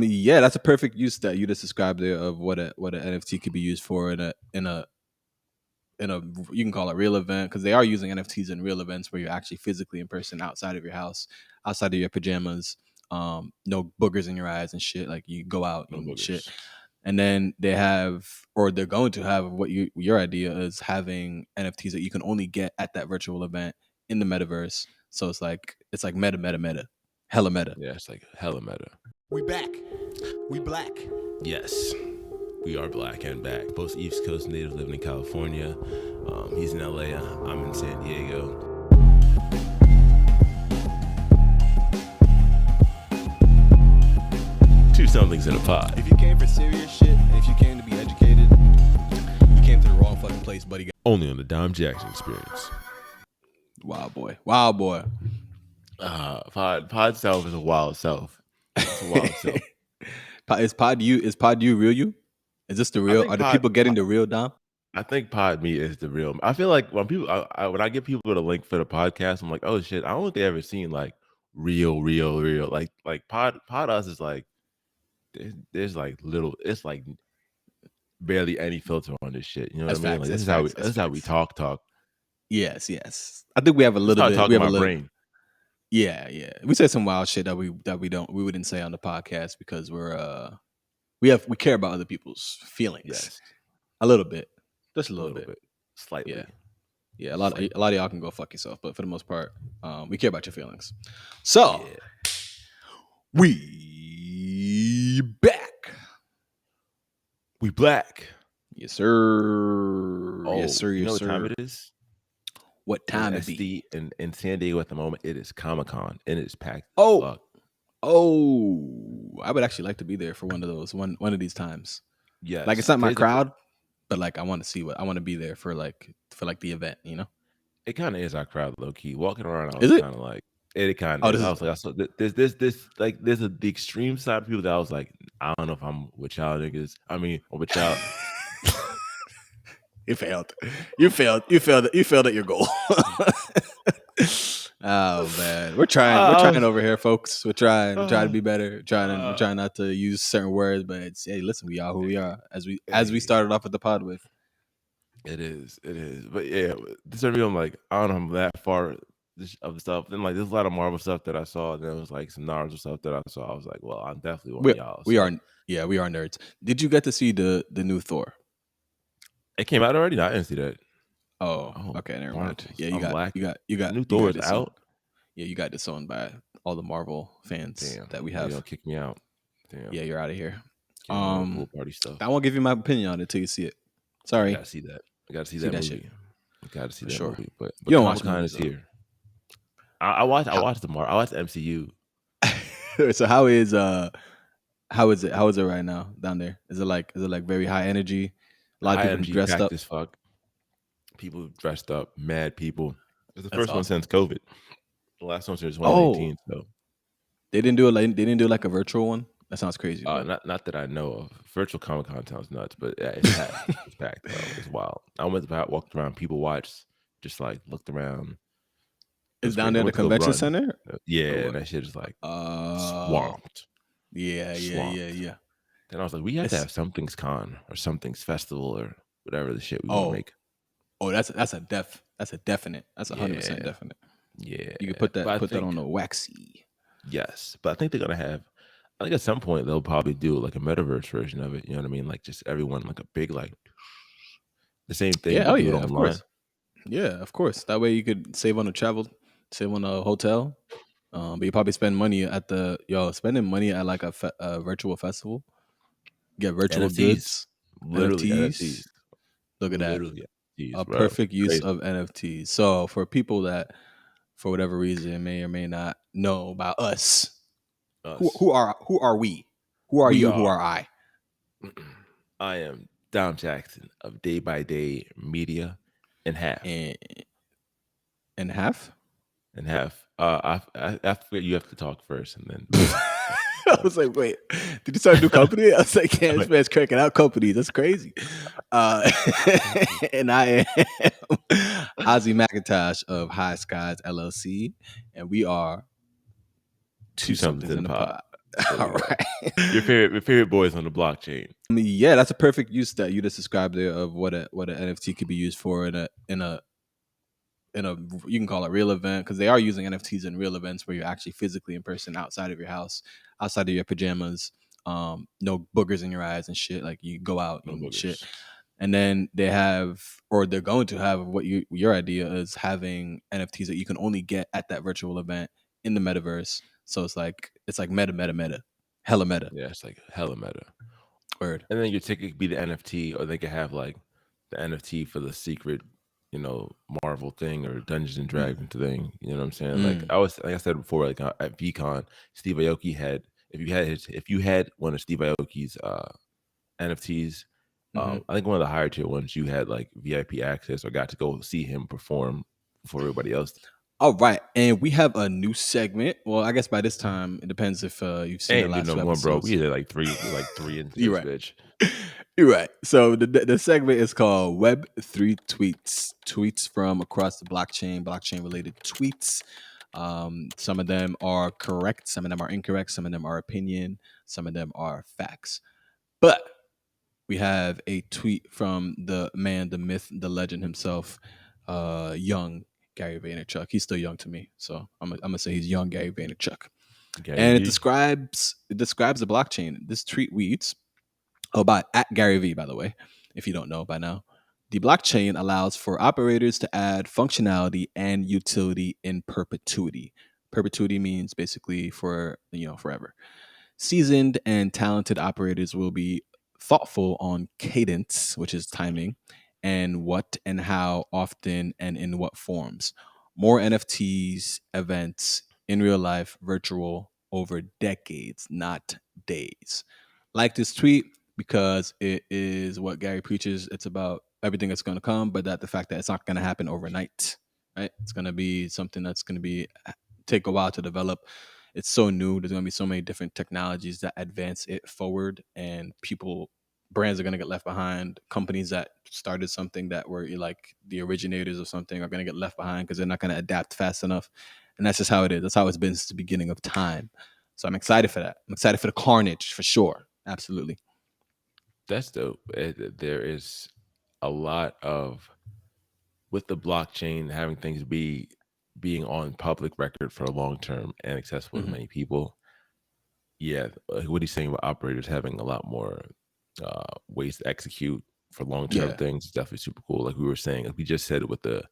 Yeah, that's a perfect use that you just described there of what an NFT could be used for in a you can call it real event, because they are using NFTs in real events where you're actually physically in person outside of your house, outside of your pajamas, no boogers in your eyes and shit. Like you go out No and boogers. shit. And then they're going to have what your idea is, having NFTs that you can only get at that virtual event in the metaverse. So it's like meta, hella meta. Yeah, it's like hella meta. We back. We black. Yes, we are black and back. Both East Coast natives living in California. He's in LA. I'm in San Diego. Two somethings in a pod. If you came for serious shit, and if you came to be educated, you came to the wrong fucking place, buddy. Only on the Dom Jackson Experience. Wild boy. Pod self is a wild self. It's a wild self. Is pod you real you? Is this the real? Are the people getting the real Dom? I think Pod Me is the real. I feel like when people, when I give people the link for the podcast, I'm like, oh shit, I don't think they ever seen like real. Like Pod Us is like, there's like little, it's like barely any filter on this shit. You know what I mean? Like this is how we talk. Yes. I think we have a little bit. We have a little brain. Yeah. We said some wild shit that we wouldn't say on the podcast because we care about other people's feelings. Yes. A little bit. Just a little bit. Slightly. Yeah. A lot of y'all can go fuck yourself, but for the most part, we care about your feelings. So we back. We black. Yes, sir. Yes, sir. You know what time it is? What time it be? In San Diego at the moment, it is Comic-Con and it is packed. Oh, I would actually like to be there for one of those one of these times. Yeah, like it's not my crowd, but like I want to be there for the event. You know, it kind of is our crowd, low key. Walking around, I was kind of like it. Kind of. I was like, I saw this like there's the extreme side of people that I was like, I don't know if I'm with y'all niggas. I mean, or with y'all. You failed. You failed at your goal. Oh man, we're trying over here, folks. We're trying to be better. We're trying not to use certain words, but it's, hey, listen, we are who we are, as we started off with the pod with. It is. But yeah, this interview, I'm like, I don't know, I'm that far of the stuff. Then like, there's a lot of Marvel stuff that I saw. And there was like some Naruto stuff that I saw. I was like, well, I'm definitely one of y'all. We are nerds. Did you get to see the new Thor? It came out already? No, I didn't see that. Oh, okay, never mind. Yeah, you got new Thor is out. Yeah, you got disowned by all the Marvel fans that we have. They'll kick me out. Damn. Yeah, you're out of here. Pool party stuff. I won't give you my opinion on it till you see it. Sorry. I gotta see that. I gotta see that movie. Shit. I gotta see that movie. But you don't watch movies here. I watched the Marvel. I watched the MCU. So how is it right now down there? Is it like very high energy? A lot of people dressed up as fuck. People dressed up, mad people. It's the first one since COVID. The last one was 2018. So they didn't do like a virtual one. That sounds crazy. Not that I know of. Virtual Comic-Con sounds nuts, but yeah, it's packed. It's packed. It's wild. I walked around, people watched, just like looked around. It's down there at the convention center? Yeah, and that shit is like swamped. Yeah. Then I was like, we have to have Something's Con or Something's Festival or whatever the shit we want to make. Oh, that's a definite. That's 100% definite. Yeah. You can put that on the waxy. Yes. But I think they're gonna have, I think at some point they'll probably do like a metaverse version of it. You know what I mean? Like just everyone like a big like the same thing. Yeah, of course. Yeah, of course. That way you could save on the travel, save on a hotel. But you probably spend money at spending money at like a virtual festival. Get virtual goods. Literally NFTs. Look at that. Literally NFTs, a perfect use of NFTs. So for people that for whatever reason may or may not know about us. Who are we? Who are you? Who are I? I am Dom Jackson of Day by Day Media in half. In half? In half. After you have to talk first, and then I was like, wait, did you start a new company? I was like, damn, this man's cracking out companies. That's crazy. And I am Ozzy McIntosh of High Skies LLC, and we are Two Somethings in the Pod. There All we go. right. Your favorite boys on the blockchain. I mean, yeah, that's a perfect use that you just described there of what an NFT could be used for in a you can call it real event, because they are using NFTs in real events where you're actually physically in person outside of your house, outside of your pajamas, no boogers in your eyes and shit. Like you go out No and shit. boogers. And then they have, or they're going to have, what your idea is having NFTs that you can only get at that virtual event in the metaverse. So it's like meta, hella meta. Yeah, it's like hella meta. Word. And then your ticket could be the NFT, or they could have like the NFT for the secret, Marvel thing or Dungeons and Dragons thing. You know what I'm saying? Like I said before, like at VCon, Steve Aoki had if you had one of Steve Aoki's NFTs, I think one of the higher tier ones, you had like VIP access or got to go see him perform before everybody else. All right, and we have a new segment. Well, I guess by this time it depends if you've seen the Ain't do last no two more, bro. episodes. We did like three into You're this right. bitch. You're right. So the segment is called Web3 Tweets. Tweets from across the blockchain related tweets. Some of them are correct, some of them are incorrect, some of them are opinion, some of them are facts. But we have a tweet from the man, the myth, the legend himself, young Gary Vaynerchuk. He's still young to me, so I'm gonna say he's young Gary Vaynerchuk. Gary And it V. describes the blockchain. This tweet reads, by at Gary V, by the way, if you don't know by now. The blockchain allows for operators to add functionality and utility in perpetuity. Perpetuity means basically for, forever. Seasoned and talented operators will be thoughtful on cadence, which is timing, and what and how often and in what forms. More NFTs, events in real life, virtual over decades, not days. Like this tweet because it is what Gary preaches. It's about everything that's going to come, but that the fact that it's not going to happen overnight, right? It's going to be something that's going to be take a while to develop. It's so new. There's going to be so many different technologies that advance it forward, and brands are going to get left behind. Companies that started something that were like the originators of something are going to get left behind because they're not going to adapt fast enough. And that's just how it is. That's how it's been since the beginning of time. So I'm excited for that. I'm excited for the carnage for sure. Absolutely. That's dope. There is a lot of, with the blockchain having things being on public record for a long term and accessible to many people. Yeah, what he's saying about operators having a lot more ways to execute for long term things is definitely super cool. Like we were saying, like we just said it with the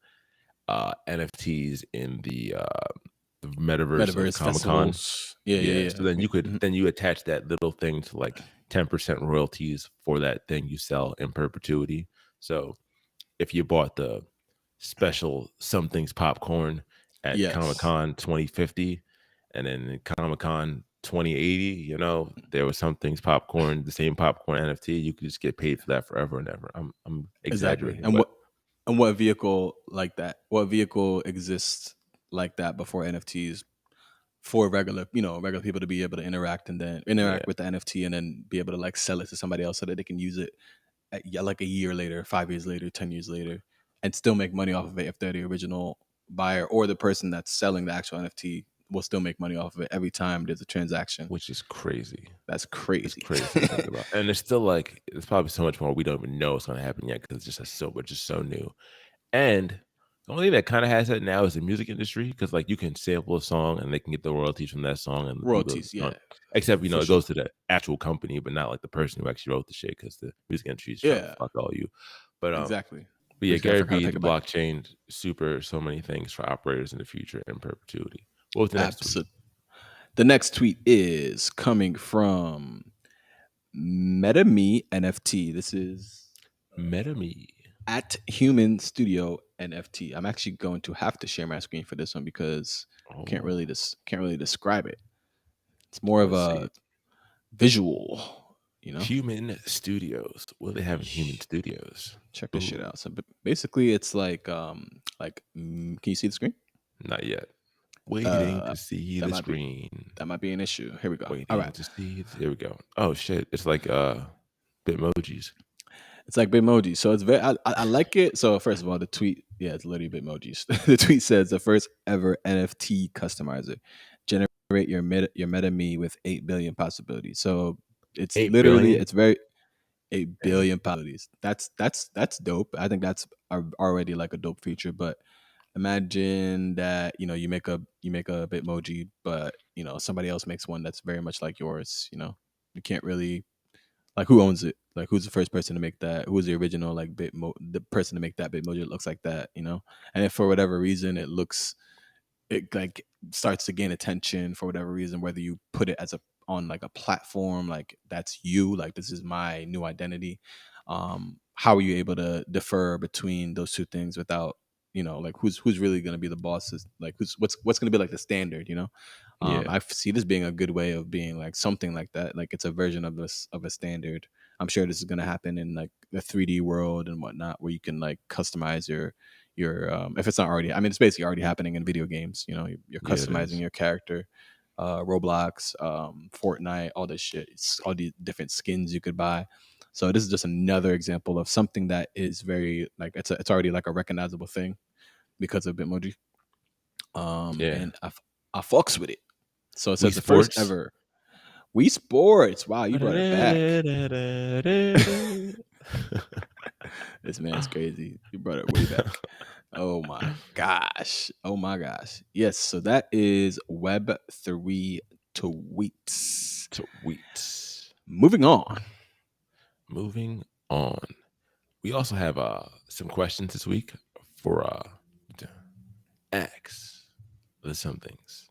NFTs in the metaverse of Comic-Con. Festivals. Yeah. So then you could then you attach that little thing to like 10% royalties for that thing you sell in perpetuity. So if you bought the special something's popcorn at Comic-Con 2050 and then in Comic-Con 2080, there was something's popcorn, the same popcorn NFT, you could just get paid for that forever and ever. I'm exaggerating. Exactly. And what vehicle like that? What vehicle exists like that before NFTs for regular people to be able to interact and then interact with the NFT and then be able to like sell it to somebody else so that they can use it like a year later, 5 years later, 10 years later, and still make money off of it if they're the original buyer, or the person that's selling the actual NFT will still make money off of it every time there's a transaction. Which is crazy. That's crazy. It's crazy to think about. And it's still like, there's probably so much more we don't even know what's going to happen yet because it's just so new. And the only thing that kind of has that now is the music industry, because like you can sample a song and they can get the royalties from that song and the royalties, people, except it goes to the actual company, but not like the person who actually wrote the shit, because the music industry is trying to fuck all you. But exactly. But yeah, Gary V, the blockchain, so many things for operators in the future in perpetuity. What was the next tweet? The next tweet is coming from MetaMe NFT. This is MetaMe at Human Studio NFT. I'm actually going to have to share my screen for this one because I can't really describe it. It's more of a visual, Human Studios. What do they have in Human Studios? Check this shit out. So basically, it's like can you see the screen? Not yet. Waiting to see the screen. That might be an issue. Here we go. Waiting to see it. Here we go. Oh shit! It's like Bitmojis. It's like Bitmoji. So it's very, I like it. So first of all, the tweet, it's literally Bitmojis. The tweet says the first ever NFT customizer generated decorate your meta me with 8 billion possibilities. So it's 8 billion. it's very 8 Damn. billion possibilities. That's dope. I think that's already like a dope feature. But imagine that you make a Bitmoji, but somebody else makes one that's very much like yours. You can't really, like, who owns it? Like, who's the first person to make that? Who's the original, like, the person to make that Bitmoji that looks like that? And if for whatever reason it like starts to gain attention for whatever reason, whether you put it as on like a platform, like that's you, like this is my new identity. How are you able to defer between those two things without, like, who's really going to be the boss? Is like, what's going to be like the standard? Yeah. I see this being a good way of being like something like that. Like, it's a version of this, of a standard. I'm sure this is going to happen in like the 3D world and whatnot, where you can like customize your if it's not already, I mean, it's basically already happening in video games. You're Yeah, it customizing is. your character, Roblox, Fortnite, all this shit. It's all these different skins you could buy. So this is just another example of something that is very like, it's already like a recognizable thing because of Bitmoji. Yeah. And I fucks with it. So it We says the first Sports. ever Wii Sports. Wow, you brought it back. This man's crazy. You brought it way back. Oh my gosh. Oh my gosh. Yes. So that is Web3 tweets. Tweets. Moving on. Moving on. We also have some questions this week for X. There's some things.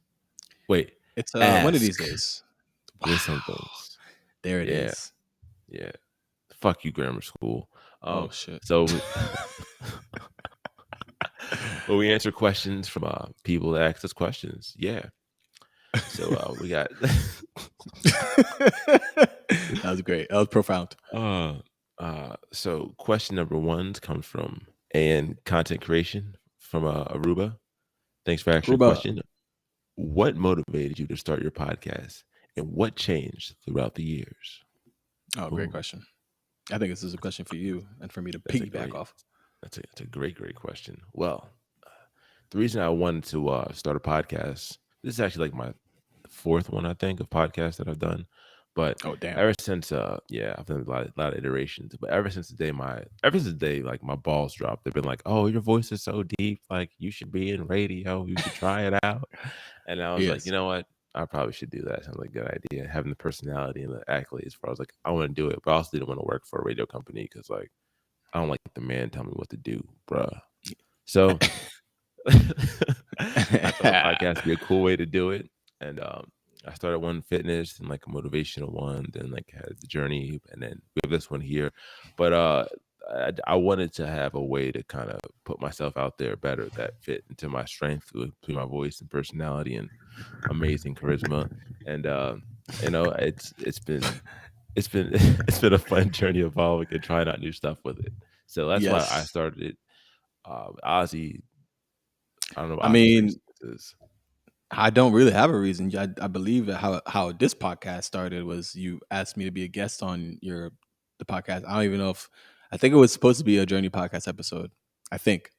Wait. It's ask. one of these days. There's some Wow. things. There it Yeah. is. Yeah. Fuck you, grammar school. Oh shit. So well, we answer questions from people that ask us questions. Yeah. So we got That was great. That was profound. So question number 1 comes from AN Content Creation from Aruba. Thanks for asking the Ruba. question. What motivated you to start your podcast, and what changed throughout the years? Oh, great Ooh, question. I think this is a question for you and for me to that's a piggyback great, off. that's a great question. Well, the reason I wanted to start a podcast, this is actually like my 4th one, I think, of podcasts that I've done. But Oh damn. ever since, I've done a lot of iterations. But ever since the day like my balls dropped, they've been like, "Oh, your voice is so deep. Like, you should be in radio. You should try it out." And I was like, Yes. you know what? I probably should do that. Sounds like a good idea. Having the personality and the accolades. I was like, I want to do it, but I also didn't want to work for a radio company because, like, I don't like the man telling me what to do, bruh. So I thought a podcast would be a cool way to do it. And I started one fitness and like a motivational one, then like had the journey, and then we have this one here. But I wanted to have a way to kind of put myself out there better that fit into my strength between my voice and personality and amazing charisma. And it's been it's been a fun journey evolving and trying out new stuff with it. So that's why I Yes. started it. Ozzy, I don't know what I Ozzy's mean, reason is. I don't really have a reason. I believe that how this podcast started was you asked me to be a guest on the podcast. I don't even know if, I think it was supposed to be a Journey podcast episode. I think.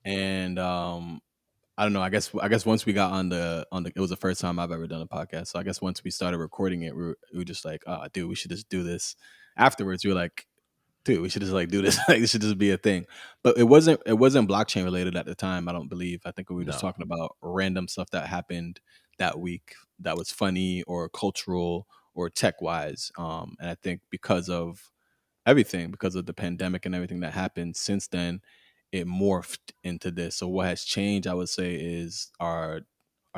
And I don't know. I guess once we got on the it was the first time I've ever done a podcast. So I guess once we started recording it, we were just like, oh, dude, we should just do this. Afterwards, we were like, dude, we should just like do this. Like, this should just be a thing. But it wasn't blockchain related at the time, I don't believe. I think we were just No. talking about random stuff that happened that week that was funny or cultural or tech wise. And I think because of everything, because of the pandemic and everything that happened since then, it morphed into this. So what has changed, I would say, is our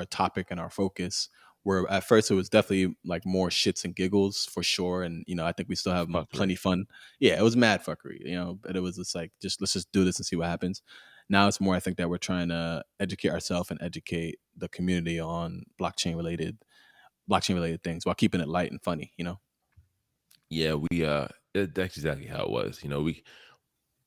topic and our focus. Where at first it was definitely like more shits and giggles for sure, and I think we still have plenty Fuckery. fun. Yeah, it was mad fuckery, but it was just like, let's just do this and see what happens. Now it's more, I think, that we're trying to educate ourselves and educate the community on blockchain related things while keeping it light and funny. Yeah, that's exactly how it was.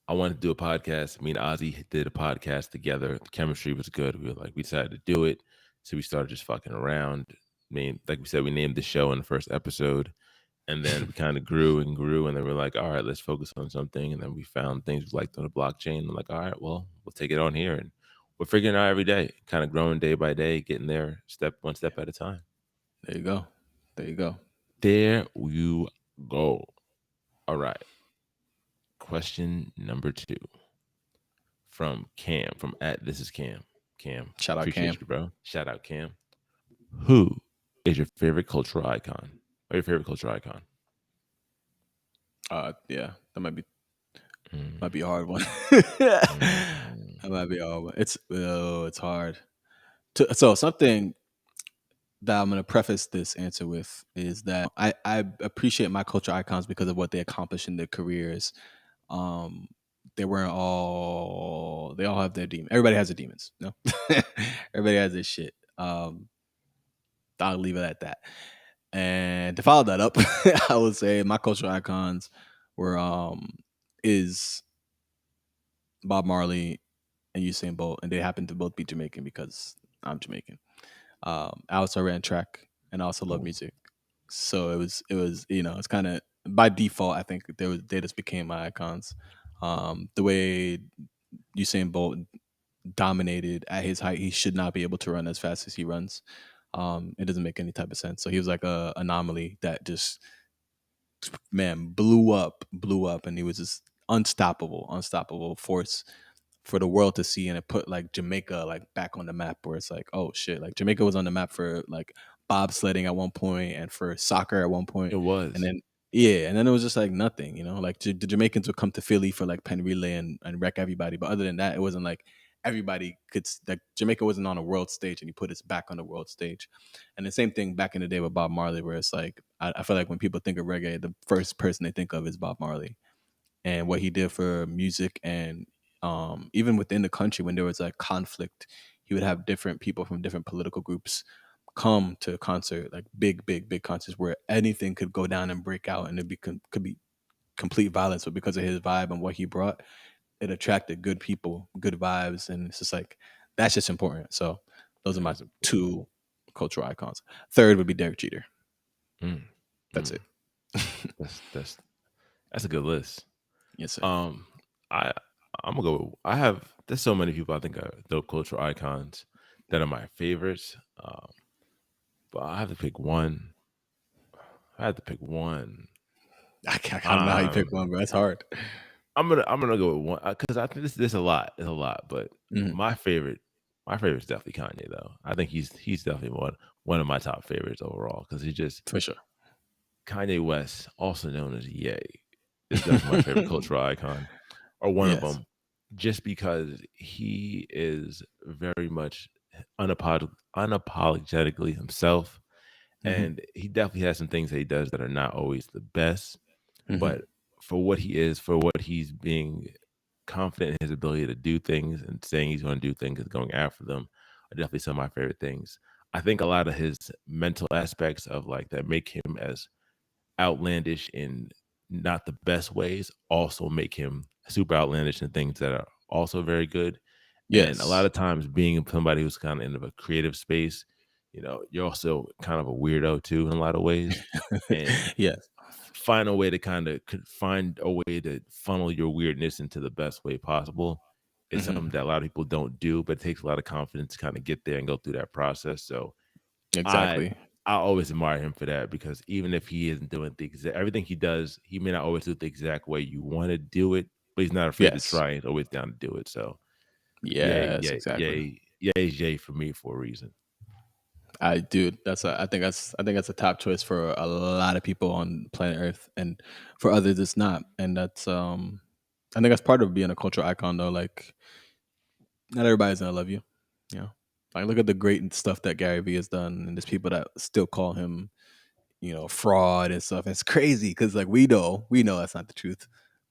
I wanted to do a podcast. Me and Ozzy did a podcast together. The chemistry was good. We decided to do it. So we started just fucking around. I mean, like we said, we named the show in the first episode. And then we kind of grew and grew. And then we're like, all right, let's focus on something. And then we found things we liked on the blockchain. And like, all right, well, we'll take it on here. And we're figuring it out every day, kind of growing day by day, getting there one step at a time. There you go. There you go. There you go. All right. Question number 2 from Cam from @this is Cam. Cam, Shout out appreciate Cam. you, bro. Shout out Cam. Who is your favorite cultural icon? Or your favorite cultural icon? Yeah, that might be Mm, a hard one. mm, That might be a hard one. It's hard. So something that I'm gonna preface this answer with is that I appreciate my culture icons because of what they accomplish in their careers. Um, they all have their demons. Everybody has their demons. No, everybody has their shit. I'll leave it at that. And to follow that up, I would say my cultural icons were is Bob Marley and Usain Bolt, and they happen to both be Jamaican because I'm Jamaican. I also ran track and I also love Ooh. music, so it was it's kind of by default. I think they just became my icons. The way Usain Bolt dominated at his height, he should not be able to run as fast as he runs. It doesn't make any type of sense. So he was like a anomaly that just blew up, and he was just unstoppable force for the world to see, and it put like Jamaica like back on the map where it's like, oh shit, like Jamaica was on the map for like bobsledding at one point and for soccer at one point, It and was. then yeah, and then it was just like nothing, like the Jamaicans would come to Philly for like pen relay and wreck everybody, but other than that, it wasn't like everybody could like Jamaica wasn't on a world stage, and he put us back on the world stage. And the same thing back in the day with Bob Marley, where it's like I feel like when people think of reggae, the first person they think of is Bob Marley and what he did for music. And even within the country, when there was like conflict, he would have different people from different political groups come to a concert, like big concerts where anything could go down and break out, and could be complete violence. But because of his vibe and what he brought, it attracted good people, good vibes, and it's just like that's just important. So those are That my is important. two cultural icons. Third would be Derek Jeter. Mm, That's mm. it. That's a good list. Yes, sir. Um, I I'm gonna go. There's so many people I think are dope cultural icons that are my favorites. But I have to pick one. I have to pick one. I don't know how you pick Um, one, but that's hard. I'm gonna go with one because I think this a lot. It's a lot, but Mhm. my favorite, my favorite is definitely Kanye though. I think he's definitely one of my top favorites overall because he just For sure. Kanye West, also known as Ye, is definitely my favorite cultural icon, or one of Yes. them, just because he is very much unapologetically himself, Mhm. and he definitely has some things that he does that are not always the best, Mhm. but for what he is, for what he's being confident in his ability to do things and saying he's going to do things and going after them are definitely some of my favorite things. I think a lot of his mental aspects of like that make him as outlandish in not the best ways also make him super outlandish in things that are also very good. And a lot Yes. of times being somebody who's kind of in a creative space, you're also kind of a weirdo too in a lot of ways. And Yes. find a way to find a way to funnel your weirdness into the best way possible. It's Mhm. something that a lot of people don't do, but it takes a lot of confidence to kind of get there and go through that process. So I Exactly. I always admire him for that because even if he isn't doing everything he does, he may not always do it the exact way you want to do it, but he's not afraid to Yes. try and always down to do it. So yay, Yes, yay, exactly. yay, yay's yay for me for a reason. I think that's a top choice for a lot of people on planet Earth, and for others it's not. And that's I think that's part of being a cultural icon though. Like not everybody's gonna love you. You know. Like look at the great stuff that Gary Vee has done, and there's people that still call him, fraud and stuff. It's crazy because like we know that's not the truth,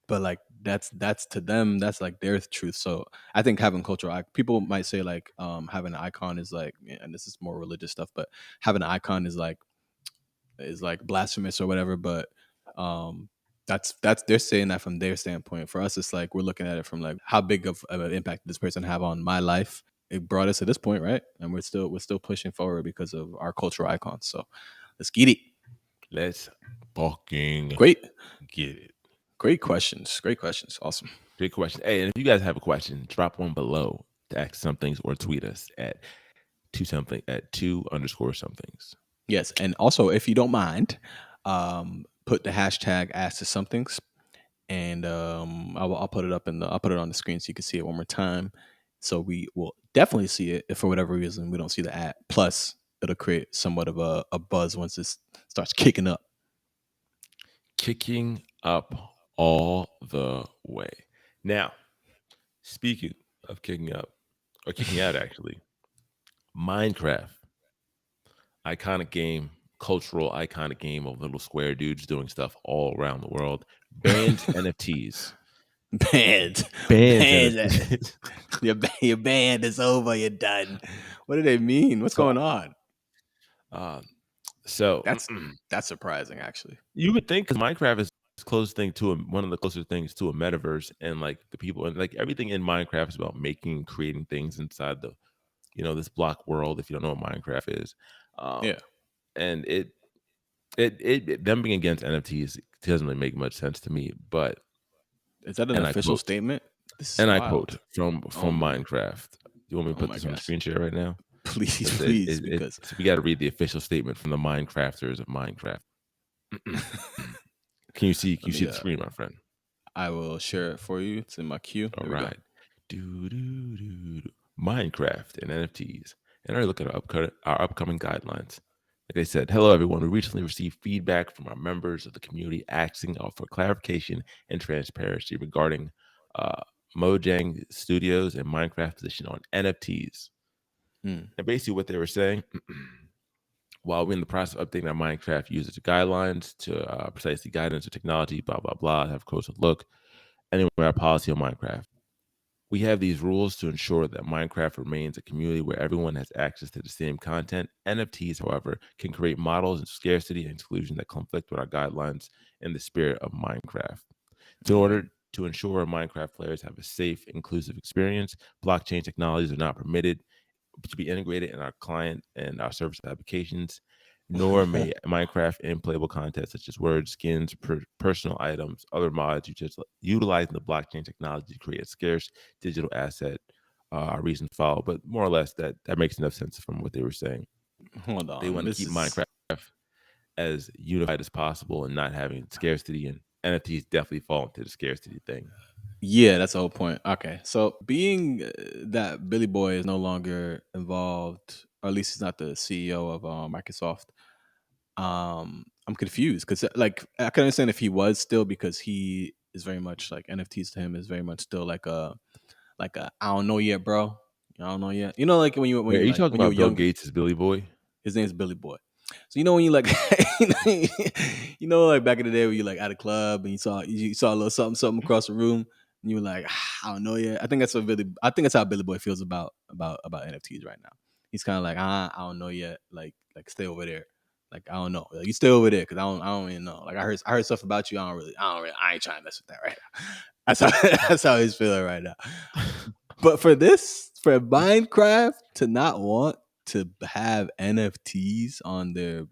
but like that's to them that's like their truth. So I think having cultural people might say like having an icon is like, and this is more religious stuff, but having an icon is like blasphemous or whatever. But um that's they're saying that from their standpoint. For us, it's like we're looking at it from like how big of an impact did this person have on my life. It brought us to this point, right? And we're still pushing forward because of our cultural icons. So let's get it. Let's fucking Great, get it. great questions. Great questions. Awesome. Good question. Hey, and if you guys have a question, drop one below to ask somethings or tweet us at two underscore somethings. Yes, and also if you don't mind, put the hashtag Ask to Somethings, and I'll put it up I'll put it on the screen so you can see it one more time. So we will definitely see it if for whatever reason we don't see the ad. Plus, it'll create somewhat of a buzz once this starts kicking up. Kicking up all the way. Now, speaking of kicking up, or kicking out actually, Minecraft, iconic game, cultural iconic game of little square dudes doing stuff all around the world, bans NFTs. Banned, Bans banned. NFTs. Your band is over. You're done. What do they mean? What's So, going on? So That's surprising, actually. you would think, because Minecraft is closest thing to one of the closer things to a metaverse, and like the people and like everything in Minecraft is about making and creating things inside the this block world. If you don't know what Minecraft is, Yeah. and it them being against NFTs doesn't really make much sense to me. But Is that an and I official quote, statement? This is and I wild. quote from Oh my, Minecraft. You want me to oh put my this on the gosh. screen share right now? Please, please, because So we got to read the official statement from the Minecrafters of Minecraft. Can you see? Can you see the screen, my friend? I will share it for you. It's in my queue. All There we go. right. Minecraft and NFTs. And I look at our upcoming guidelines. Like I said, hello everyone. We recently received feedback from our members of the community asking for clarification and transparency regarding Mojang Studios and Minecraft position on NFTs. And basically what they were saying, while we're in the process of updating our Minecraft users guidelines to precisely guidance or technology, blah, blah, blah, have a closer look. Anyway, our policy on Minecraft. We have these rules to ensure that Minecraft remains a community where everyone has access to the same content. NFTs, however, can create models of scarcity and exclusion that conflict with our guidelines in the spirit of Minecraft. So in order to ensure Minecraft players have a safe, inclusive experience, blockchain technologies are not permitted to be integrated in our client and our service applications, nor may Minecraft and playable content such as words, skins, personal items, other mods, utilizing the blockchain technology to create a scarce digital asset. Our reasons follow, but more or less that makes enough sense from what they were saying. Hold on. They want to keep Minecraft as unified as possible and not having scarcity, and NFTs definitely fall into the scarcity thing. Yeah, that's the whole point. Okay, so being that Billy Boy is no longer involved, or at least he's not the CEO of Microsoft, I'm confused because like I can understand if he was still, because he is very much like NFTs to him is very much still like a I don't know yet, bro. I don't know yet. You know, like when Wait, are you talking when you were about Bill young, Gates' Billy Boy? his name's Billy Boy. So you know when you like, like back in the day when you like at a club and you saw a little something across the room and you were like, I don't know yet. I think that's how Billy Boy feels about NFTs right now. He's kind of like, I don't know yet. Like stay over there. Like I don't know. Like, you stay over there because I don't even know. Like I heard stuff about you. I ain't trying to mess with that right now. That's how he's feeling right now. But for Minecraft to not want to have NFTs on their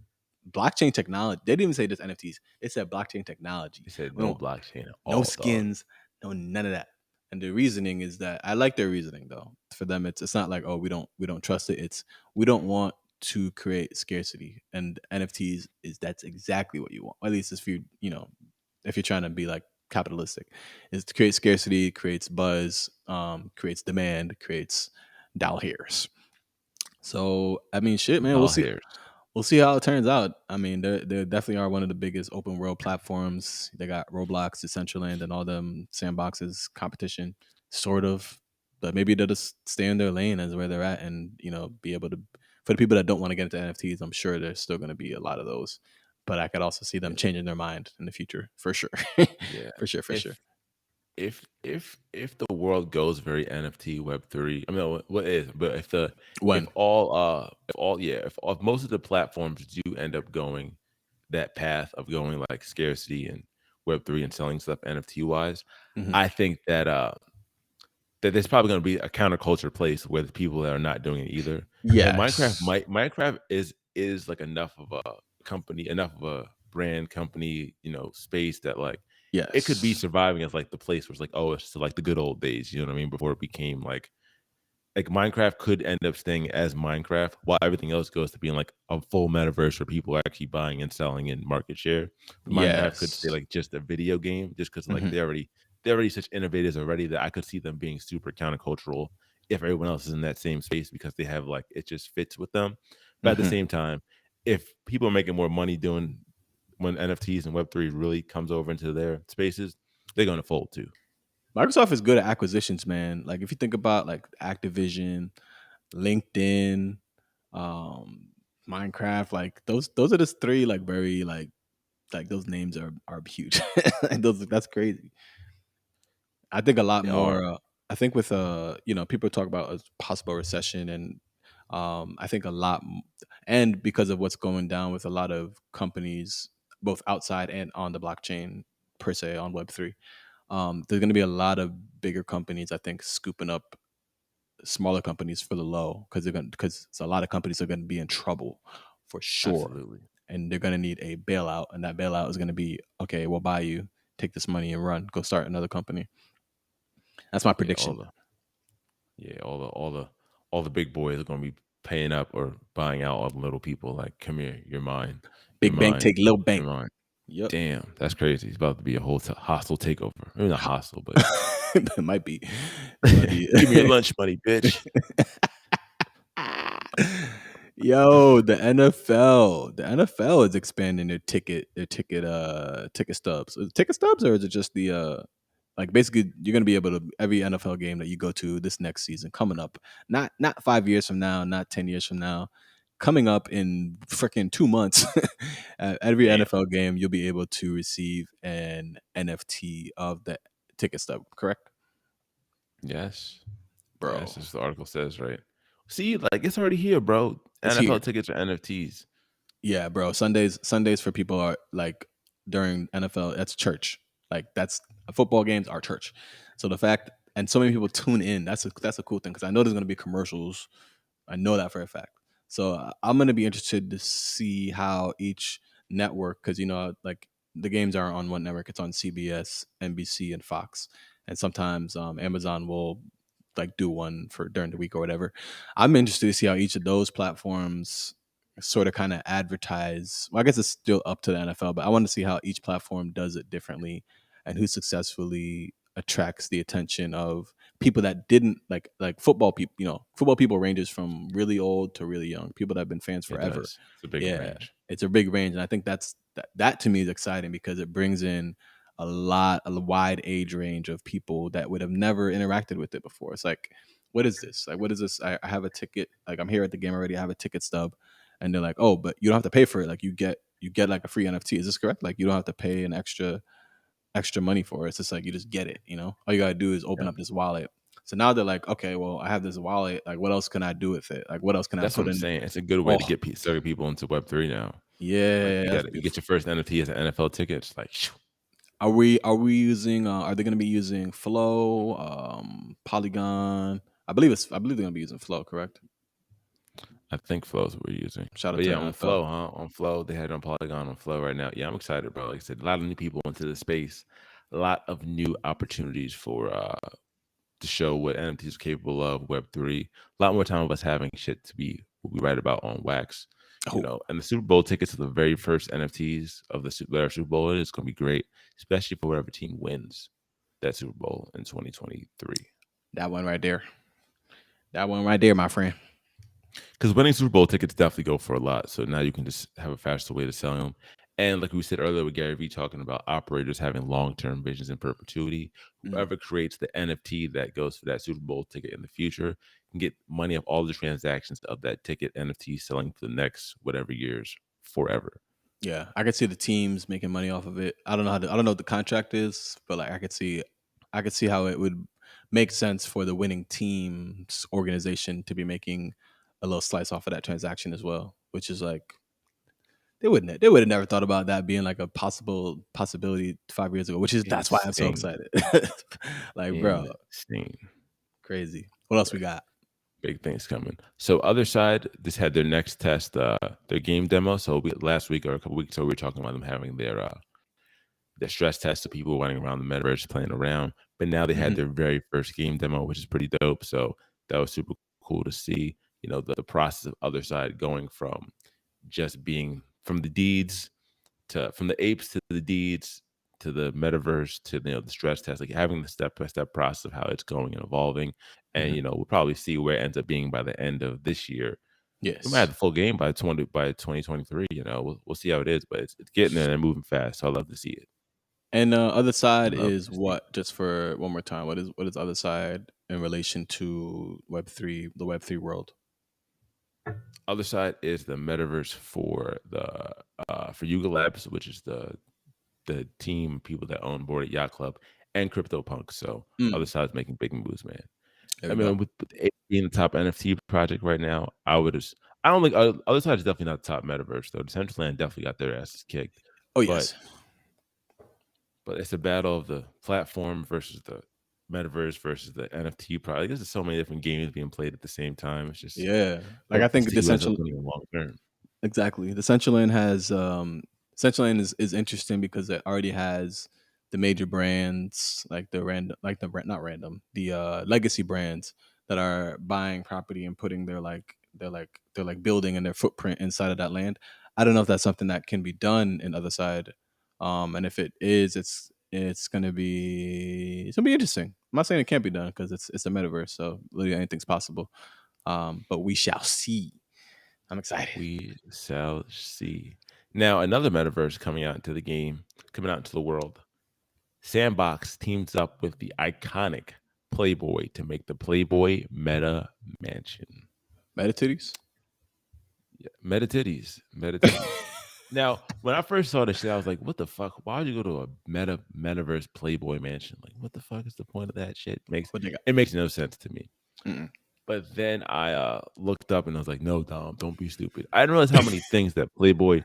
blockchain technology, they didn't even say just NFTs. They said blockchain technology. They said no blockchain at all. No skins, no none of that. And the reasoning is that I like their reasoning though. For them, it's not like, oh, we don't trust it. It's we don't want to create scarcity, and NFTs that's exactly what you want. At least if if you're trying to be like capitalistic, is to create scarcity, creates buzz, creates demand, creates dollars. So I mean, shit, man, we'll see. Hairs. We'll see how it turns out. I mean, they definitely are one of the biggest open world platforms. They got Roblox, Decentraland, and all them sandboxes competition, sort of. But maybe they'll just stay in their lane as where they're at, and be able to. For the people that don't want to get into NFTs, I'm sure there's still going to be a lot of those. But I could also see them changing their mind in the future, for sure. Yeah, for sure. If the world goes very NFT Web3, I mean, what is? But When if most of the platforms do end up going that path of going like scarcity and Web3 and selling stuff NFT wise, I think that that there's probably going to be a counterculture place where the people that are not doing it either. And yes, Minecraft is like enough of a company, enough of a brand company, space that like it could be yes, surviving as like the place where it's like, oh, it's like the good old days, you know what I mean? Before it became like like Minecraft could end up staying as Minecraft while everything else goes to being like a full metaverse where people are actually buying and selling in market share. But Minecraft could stay Yes. like just a video game just because like Hmm. they're already such innovators already that I could see them being super countercultural if everyone else is in that same space because they have like it just fits with them. But at the Hmm. same time, if people are making more money doing when NFTs and Web3 really comes over into their spaces, they're going to fold too. Microsoft is good at acquisitions, man. Like if you think about like Activision, LinkedIn, um, Minecraft, like those are the three like very like those names are huge. Like those that's crazy. I think a lot They are. more. I think with people talk about a possible recession, and I think a lot, and because of what's going down with a lot of companies, both outside and on the blockchain per se on Web3, there's going to be a lot of bigger companies. I think scooping up smaller companies for the low because a lot of companies are going to be in trouble for sure, Absolutely. and they're going to need a bailout, and that bailout is going to be okay. We'll buy you, take this money and run, go start another company. That's my Yeah, prediction. all the big boys are gonna be paying up or buying out all the little people. Like, come here, you're mine, you're Big bank mine, take little you're bank. mine. Yep. Damn, that's crazy. It's about to be a whole hostile takeover. Maybe not hostile, but It might be. It might be. give me your lunch money, bitch. Yo, the NFL. The NFL is expanding ticket stubs. Is it ticket stubs or is it just the like basically you're gonna be able to every NFL game that you go to this next season coming up, not 5 years from now, not 10 years from now, coming up in freaking 2 months, at every Damn. NFL game you'll be able to receive an NFT of the ticket stub, correct? Yes, Bro, yes. As the article says, right? See, like it's already here, bro. it's NFL here. tickets are NFTs. Yeah, bro. Sundays for people are like during NFL. That's church. Like that's football games are church. So the fact and so many people tune in. That's a cool thing because I know there's gonna be commercials. I know that for a fact. So I'm gonna be interested to see how each network, because like the games are on one network. It's on CBS, NBC, and Fox, and sometimes Amazon will like do one for during the week or whatever. I'm interested to see how each of those platforms sort of kind of advertise. Well, I guess it's still up to the NFL, but I want to see how each platform does it differently and who successfully attracts the attention of people that didn't like football people. Football people ranges from really old to really young. People that have been fans It forever. does. It's a big Yeah, range. it's a big range, and I think that to me is exciting because it brings in a wide age range of people that would have never interacted with it before. It's like, what is this? Like, what is this? I have a ticket. Like, I'm here at the game already. I have a ticket stub, and they're like, oh, but you don't have to pay for it. Like, you get like a free NFT. Is this correct? Like, you don't have to pay an extra money for it. It's just like you just get it. All you gotta do is open Yeah. up this wallet. So now they're like, okay, well, I have this wallet. Like, what else can I do with it? Like, what else can I That's what put I'm in? saying. It's a good way Oh, to get certain people into Web3 now. Like yeah, you that's got you get beautiful. your first NFT as an NFL ticket. It's like, shoo. Are we using? Are they going to be using Flow, Polygon? I believe they're going to be using Flow. Correct. I think Flow is what we're using. Shout out But to yeah, the on NFL. Flow, huh? On Flow, they had it on Polygon on Flow right now. Yeah, I'm excited, bro. Like I said, a lot of new people into the space, a lot of new opportunities for to show what NFTs are capable of, Web3. A lot more time of us having shit to be what we write about on Wax. Oh, And the Super Bowl tickets are the very first NFTs of the Super Bowl. It's going to be great, especially for whatever team wins that Super Bowl in 2023. that one right there. That one right there, my friend. Because winning Super Bowl tickets definitely go for a lot. So now you can just have a faster way to sell them. And like we said earlier with Gary Vee talking about operators having long-term visions in perpetuity, Mm. whoever creates the NFT that goes for that Super Bowl ticket in the future can get money off all the transactions of that ticket NFT selling for the next whatever years forever. Yeah, I could see the teams making money off of it. I don't know I don't know what the contract is, but like I could see how it would make sense for the winning team's organization to be making a little slice off of that transaction as well, which is like they would have never thought about that being like a possibility 5 years ago, which is that's why I'm so Insane. excited. Like, bro, Insane. crazy. What else we got? Big things coming. So Otherside just had their next test, their game demo. So last week or a couple weeks ago, we were talking about them having their stress test of people running around the metaverse playing around. But now they had Mhm. their very first game demo, which is pretty dope. So that was super cool to see. The process of Otherside going from just being from the deeds from the apes to the deeds to the metaverse to the stress test, like having the step-by-step process of how it's going and evolving. And we'll probably see where it ends up being by the end of this year. We might have Yes. the full game by 2023. We'll see how it is, but it's getting there and moving fast. So I love to see it. And other side Love is to see it. what? Just for one more time, what is other side in relation to Web3, the Web3 world? Otherside is the metaverse for Yuga Labs, which is the team people that own Bored Yacht Club and CryptoPunk. So Otherside's making big moves, man. There I we mean, go. with it being the top NFT project right now, I don't think Otherside is definitely not the top metaverse though. Decentraland definitely got their asses kicked. Oh But yes. it's a battle of the platform versus the metaverse versus the NFT project. There's so many different games being played at the same time. It's just Yeah. Like hard I to think see who ends up Decentral winning in the long term. exactly. Decentraland has Decentraland is interesting because it already has the major brands like the random like the not random the legacy brands that are buying property and putting they're like building and their footprint inside of that land. I don't know if that's something that can be done in other side. And if it is, it's gonna be interesting. I'm not saying it can't be done because it's a metaverse, so literally anything's possible. But we shall see. I'm excited. We shall see. Now, another metaverse coming out into the world. Sandbox teams up with the iconic Playboy to make the Playboy MetaMansion. Metatitties? Yeah, Metatitties. Now, when I first saw this shit, I was like, what the fuck? Why would you go to a metaverse Playboy mansion? Like, what the fuck is the point of that shit? What they got? It makes no sense to me. Mm-mm. But then I looked up and I was like, no, Dom, don't be stupid. I didn't realize how many things that Playboy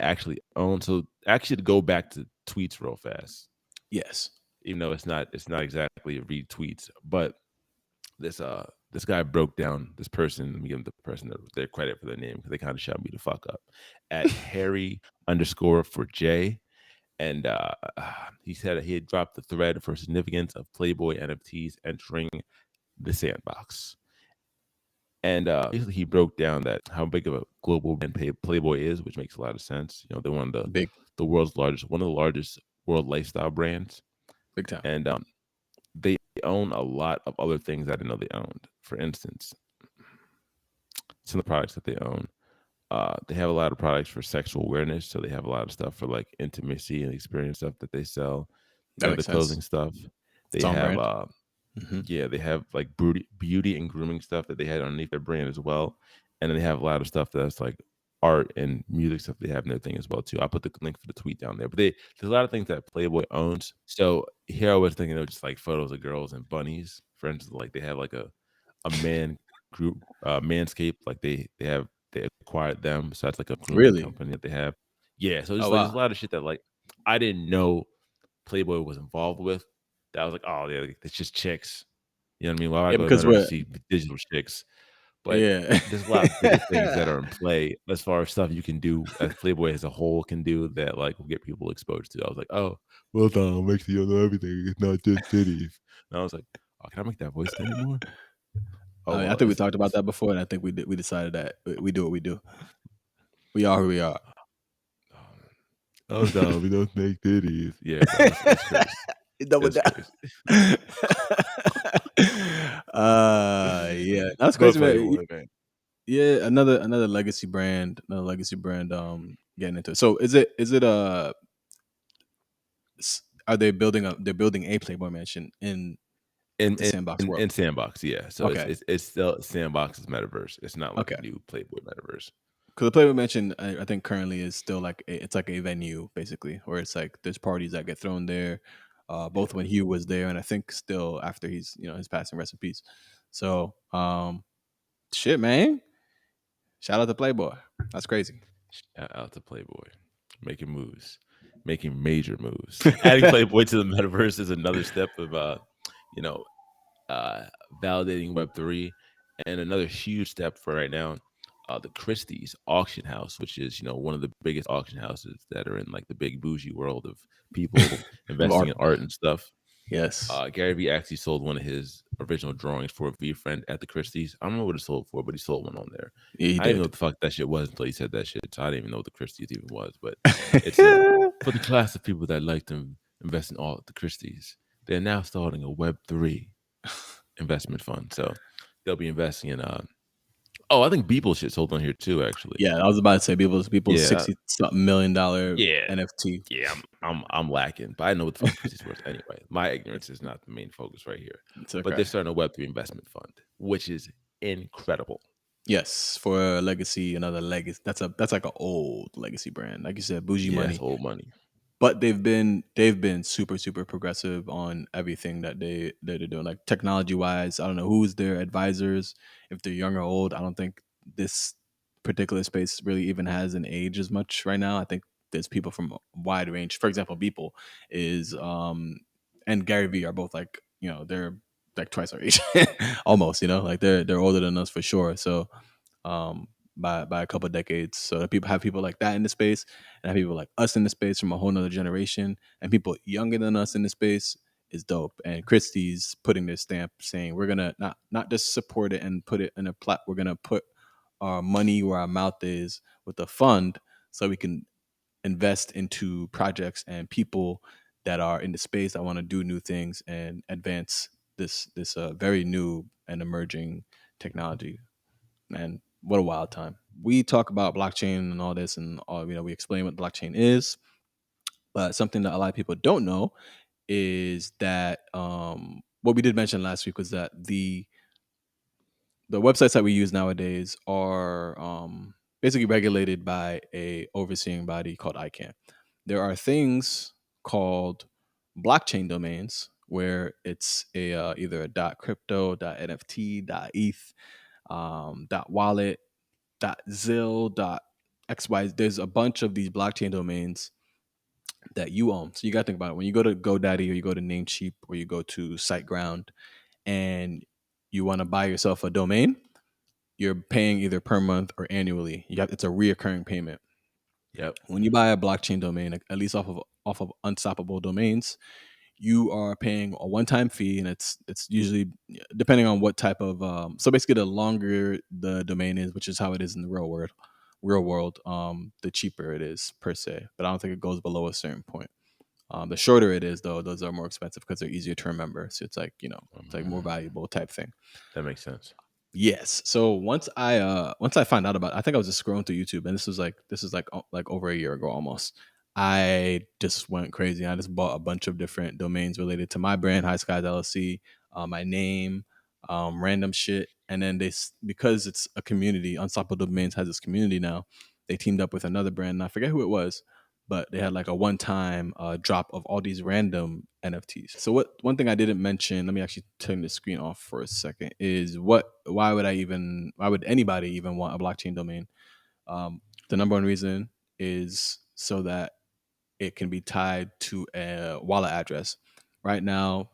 actually owns. So actually to go back to tweets real fast, Yes. even though it's not exactly read tweets, but this guy broke down this person. Let me give the person their credit for their name because they kind of shut me the fuck up at Harry_for J. And he said he had dropped the thread for significance of Playboy NFTs entering the sandbox. And basically, he broke down that how big of a global brand Playboy is, which makes a lot of sense. They're one of Big the world's largest, one of the largest world lifestyle brands, time. and they own a lot of other things I didn't know they owned. For instance, some of the products that they own, they have a lot of products for sexual awareness, so they have a lot of stuff for like intimacy and experience stuff that they sell. That The makes clothing sense. stuff. They Its own have brand. Mm-hmm. yeah, they have like beauty and grooming stuff that they had underneath their brand as well. And then they have a lot of stuff that's like art and music stuff they have in their thing as well too. I'll put the link for the tweet down there. But there's a lot of things that Playboy owns. So here I was thinking of just like photos of girls and bunnies. For instance, like they have like a man group, Manscaped, like they acquired them. So that's like a grooming Really? company that they have. Yeah, so Oh just like there's a wow. lot of shit that like I didn't know Playboy was involved with. That I was like, oh yeah, it's just chicks. You know what I mean? Why would I Yeah, go to because Meta to we're see digital chicks? But yeah. there's a lot of bigger things that are in play as far as stuff you can do as Playboy as a whole can do that like will get people exposed to. I was like, oh, well done. Make sure you know everything. It's not just titties. And I was like, oh, can I make that voice anymore? Oh I mean, I well, think we talked about that before, and I think we decided that we do what we do. We are who we are. Oh no, we don't make titties. Yeah, no, it's crazy. Double It's down. crazy. Yeah, that's But crazy, man. Playboy, man. Yeah, another legacy brand, getting into it. So is it are they building a Playboy mansion in the sandbox world? In Sandbox, yeah. So Okay, it's still Sandbox's metaverse. It's not like okay. a new Playboy metaverse. Because the Playboy mansion, I think currently is still like it's like a venue basically, where it's like there's parties that get thrown there. Both when Hugh was there, and I think still after he's his passing, rest in peace. So shit, man. Shout out to Playboy. That's crazy. Shout out to Playboy, making moves, making major moves. Adding Playboy to the metaverse is another step of you know, validating Web3, and another huge step for right now. The Christie's auction house, which is one of the biggest auction houses that are in like the big bougie world of people Of investing art. in art and stuff. Yes. Gary Vee actually sold one of his original drawings for a V friend at the Christie's. I don't know what it sold for, but he sold one on there. Yeah, he I didn't even know did. what the fuck that shit was until he said that shit. So I didn't even know what the Christie's even was. But it said, for the class of people that like to invest in all the Christie's, they're now starting a Web3 investment fund. So they'll be investing in I think Beeple shit sold on here too, actually. Yeah, I was about to say people's Yeah. $60 something million Yeah. NFT. Yeah, I'm lacking, but I know what the fuck Christie's worth anyway. My ignorance is not the main focus right here. It's But okay. they're starting a Web3 investment fund, which is incredible. Yes, for a legacy, another legacy. That's like an old legacy brand, like you said, bougie Yeah, money. that's old money. But they've been super progressive on everything that they're doing, like technology wise. I don't know who's their advisors, if they're young or old. I don't think this particular space really even has an age as much right now. I think there's people from a wide range. For example, Beeple is and Gary Vee are both like, they're like twice our age almost, like they're older than us for sure. So by a couple of decades. So that people have people like that in the space, and have people like us in the space from a whole nother generation, and people younger than us in the space is dope. And Christie's putting their stamp, saying we're gonna not just support it and put it in a plat. We're gonna put our money where our mouth is with a fund, so we can invest into projects and people that are in the space that want to do new things and advance this very new and emerging technology. And what a wild time. We talk about blockchain and all this, and we explain what blockchain is, but something that a lot of people don't know is that what we did mention last week was that the websites that we use nowadays are basically regulated by a overseeing body called ICANN. There are things called blockchain domains where it's either a .crypto, .nft, .eth, .wallet, .zil, .xy. There's a bunch of these blockchain domains that you own. So you got to think about it. When you go to GoDaddy or you go to Namecheap or you go to SiteGround and you want to buy yourself a domain, you're paying either per month or annually. It's a reoccurring payment. Yep. When you buy a blockchain domain, at least off of Unstoppable Domains, you are paying a one-time fee, and it's usually depending on what type of so basically the longer the domain is, which is how it is in the real world, the cheaper it is per se, but I don't think it goes below a certain point. The shorter it is, though, those are more expensive because they're easier to remember, so it's like it's like more valuable type thing. That makes sense. Yes. So once I found out about it, I think I was just scrolling through YouTube, and this is like over a year ago almost. I just went crazy. I just bought a bunch of different domains related to my brand, High Skies LLC, my name, random shit, and then because it's a community. Unstoppable Domains has this community now. They teamed up with another brand, and I forget who it was, but they had like a one-time drop of all these random NFTs. So one thing I didn't mention, let me actually turn the screen off for a second, is why would anybody even want a blockchain domain? The number one reason is so that it can be tied to a wallet address. Right now,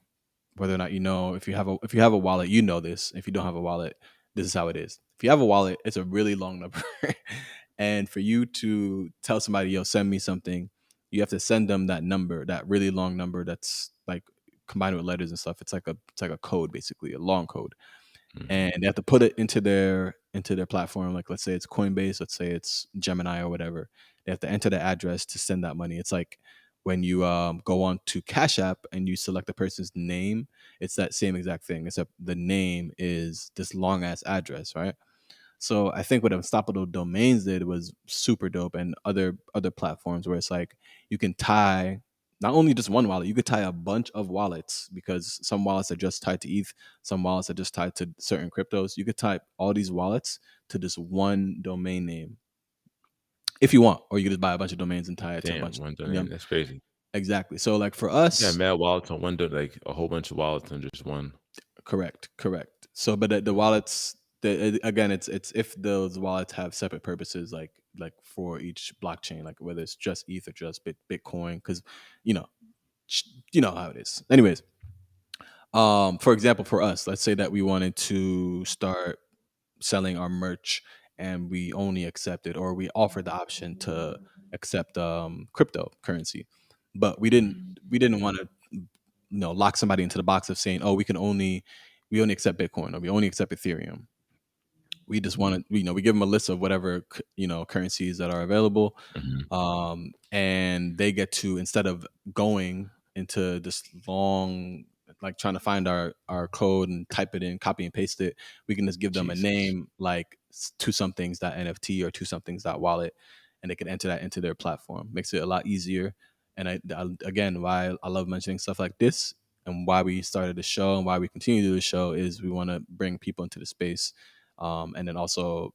whether or not if you have a wallet, you know this. If you don't have a wallet, this is how it is. If you have a wallet, it's a really long number. And for you to tell somebody, yo, send me something, you have to send them that number, that really long number that's like combined with letters and stuff. It's like a code, basically, a long code. And they have to put it into their platform. Like, let's say it's Coinbase, let's say it's Gemini or whatever. They have to enter the address to send that money. It's like when you go on to Cash App and you select the person's name, it's that same exact thing, except the name is this long ass address, right? So I think what Unstoppable Domains did was super dope, and other platforms where it's like you can tie not only just one wallet, you could tie a bunch of wallets, because some wallets are just tied to ETH, some wallets are just tied to certain cryptos. You could tie all these wallets to this one domain name if you want, or you could just buy a bunch of domains and tie it to a Damn, bunch. one Yeah, domain. That's crazy. exactly. So like for Yeah, us, mad wallets on one, like a whole bunch of wallets on just one. correct. So, but the wallets, again, it's if those wallets have separate purposes, like for each blockchain, like whether it's just ETH or just Bitcoin, because you know, you know how it is. Anyways, for example, for us, let's say that we wanted to start selling our merch, and we only accepted, or we offered the option to accept cryptocurrency, but we didn't want to lock somebody into the box of saying, oh, we only accept Bitcoin, or we only accept Ethereum. We just want to, we give them a list of whatever, currencies that are available. And they get to, instead of going into this long, like trying to find our code and type it in, copy and paste it, we can just give them a name like two somethings.nft or two somethings.wallet, and they can enter that into their platform. Makes it a lot easier. And I again, why I love mentioning stuff like this, and why we started the show and why we continue to do the show, is we want to bring people into the space, and then also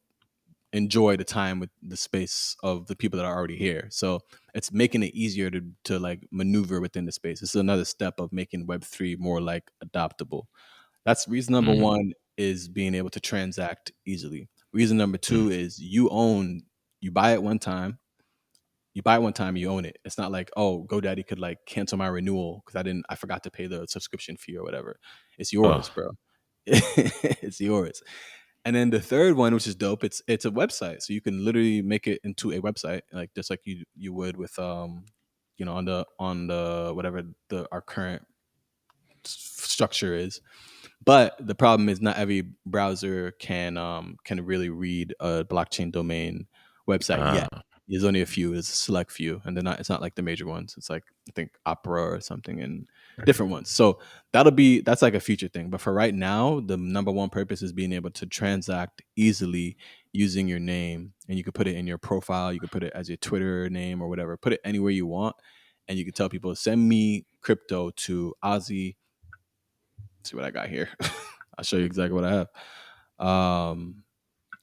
enjoy the time with the space of the people that are already here. So it's making it easier to like maneuver within the space. It's another step of making Web3 more like adoptable. That's reason number one, is being able to transact easily. Reason number two is you buy it one time. You buy it one time, you own it. It's not like, oh, GoDaddy could like cancel my renewal because I forgot to pay the subscription fee or whatever. It's yours, bro. It's yours. And then the third one, which is dope, it's a website. So you can literally make it into a website, like just like you would with on the whatever our current structure is. But the problem is not every browser can really read a blockchain domain website yet. There's only a few. There's a select few, and it's not like the major ones. It's like, I think, Opera or something, and different ones. So that's like a future thing. But for right now, the number one purpose is being able to transact easily using your name, and you could put it in your profile. You could put it as your Twitter name or whatever. Put it anywhere you want, and you can tell people, send me crypto to Ozzy. See what I got here. I'll show you exactly what I have.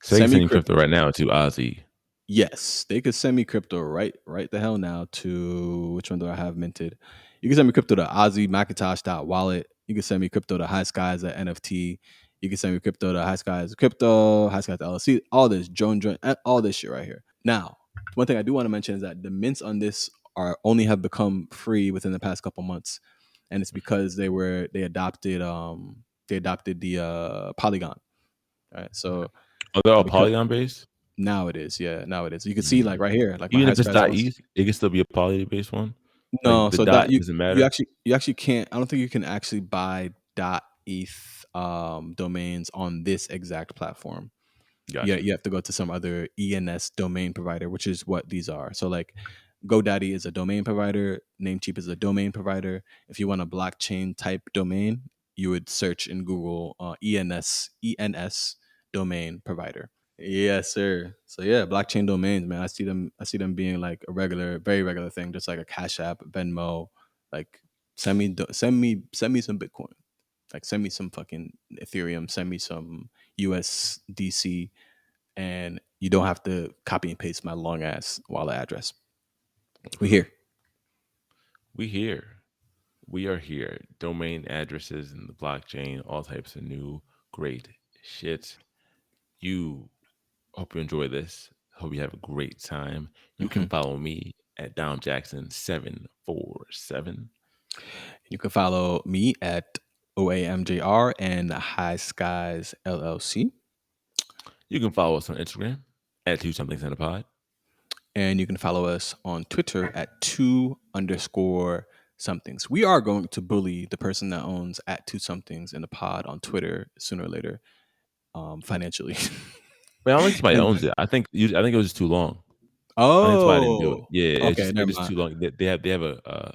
So they can send you crypto right now to Ozzy. Yes, they could send me crypto right the hell now to, which one do I have minted? You can send me crypto to Ozzy McIntosh.wallet. You can send me crypto to High Skies at NFT. You can send me crypto to High Skies Crypto, High Skies LLC, all this, Joan, all this shit right here. Now, one thing I do want to mention is that the mints on this only have become free within the past couple months, and it's because they adopted the Polygon. All right, so they're all Polygon based. Now it is, yeah. Now it is. You can see, like right here, like even if it's .eth, it can still be a Poly based one. No, like, the so dot you doesn't matter. You actually can't. I don't think you can actually buy .eth domains on this exact platform. Gotcha. Yeah, you have to go to some other ENS domain provider, which is what these are. So like GoDaddy is a domain provider, Namecheap is a domain provider. If you want a blockchain type domain, you would search in Google ENS domain provider. Yes, sir. So yeah, blockchain domains, man. I see them being like a very regular thing, just like a Cash App, Venmo. Like send me some Bitcoin. Like send me some fucking Ethereum, send me some USDC, and you don't have to copy and paste my long ass wallet address. We here. We are here. Domain addresses in the blockchain, all types of new great shit. You hope you enjoy this. Hope you have a great time. You can follow me at Dom Jackson 747. You can follow me at OAMJR and High Skies LLC. You can follow us on Instagram at 2somethings in a pod. And you can follow us on Twitter at 2_somethings. We are going to bully the person that owns at 2somethings in the pod on Twitter sooner or later, financially. But I don't think somebody owns it. I think it was just too long. Oh, I think that's why I didn't do it. Yeah, okay, it's just too long. They have a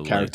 character